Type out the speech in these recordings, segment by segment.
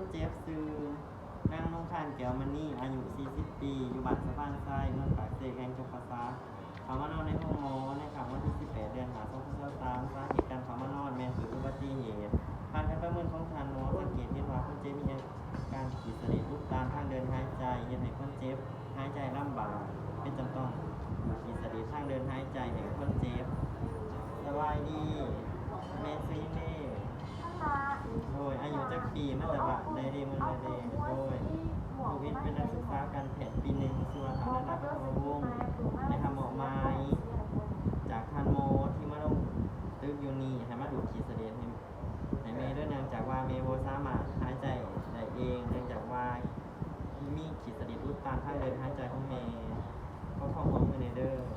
คนเจ็บซื้อนางนงคานแก้วมณีอายุ40 ปีอยู่บ้านสะพานทรายเมืองปากเซแขวงจำปาสักเขามานอนในห้องหมอในคำวันที่18 เดือน2023สาเหตุการเขามานอนแม่นคืออุบัติเหตุผ่านการประเมินของทางหมอสังเกตเห็นว่าคนเจ็บมีอาการขีดสะเด็ดอุดตันทางเดินหายใจเห็นให้คนเจ็บหายใจลำบากเป็นจำต้องขีดสะเด็ดทางเดินหายใจให้คนเจ็บสบายดีแม่ซีเน่โดยอายุจากปีมาแต่ว่าได้ดีมันได้ดีโดยผู้วิทย์เป็นนักศึกษาการแพทย์ปีหนึ่งสุวรรณรัตนวงศ์ได้ทำออกมาจากทานโมที่มาลงตึกยูนีให้มาดูดขีดเสด็จให้เมย์ด้วยเนื่องจากว่าเมย์โบสามารถหายใจได้เองเนื่องจากว่ามีขีดเสด็จอุดตันทางเดินหายใจของเมย์ก็เข้าห้องมือในเดอร์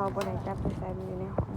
เราบนไหนจับไปใส่อยู่ในห้อง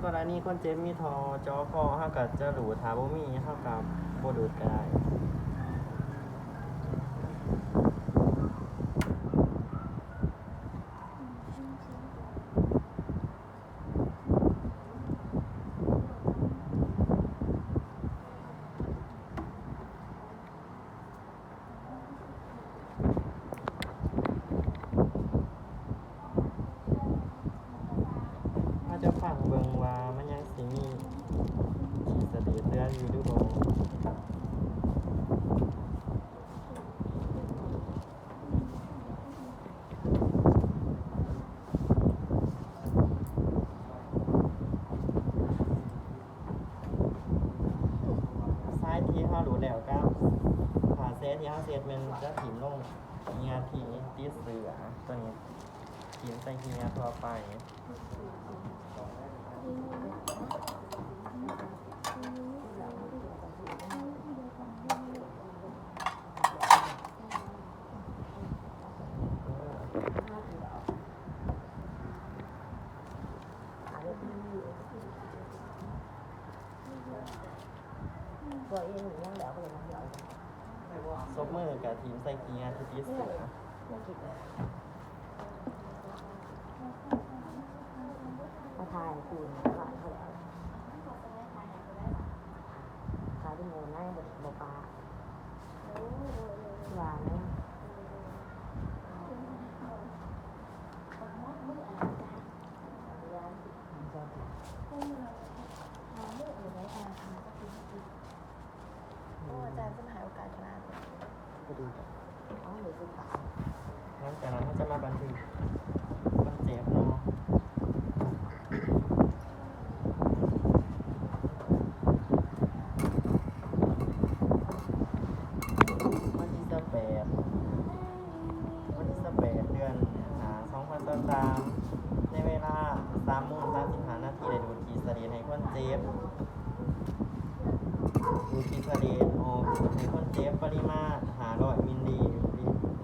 กรณีคนเจ็บมีทอจอคอเฮาก็จะหรูถ้าบ่มีเฮาก็บ่ดูดก็ได้ ถ้าจะฟังเบิ่งว่ามันยังสิมีขีดสะเดือดเรืออยู่หรือบ่สายที่เฮารู้แล้วกับผ่าเซตที่เฮาเซตมันจะถิ่มลงเฮียที่ติดเสือตัวนี้ถิ่มใส่เฮียทั่วไป ตัวเองหรือยังแล้วก็เลยมาเดี๋ยว ซบมือกับทีมใส่เกียร์ที่ติดเสือ ไม่คิดเลยมาถ่ายคูณผ่านเท่าไหร่ขายที่โมน่าบดโมปลาหวานนะอาจารย์จะมาหาโอกาสขนาดนี้ ก็ดูกัน อ๋อหรือคือขาว งั้นจากนั้นเขาจะมาบันทึกมันเจ็บเนาะวันที่18เดือนหา2023ในเวลา3:35 นาทีได้ดูดขีดเสลียดให้คนเจ็บดูดขีดเสลียดออกให้คนเจ็บปริมาณ500 มิลลิลิตร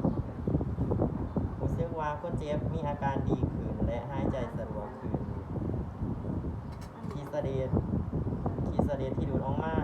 รู้สึกว่าคนเจ็บมีอาการดีขึ้นและหายใจสะดวกขึ้นขีดเสลดที่ดูดออกมา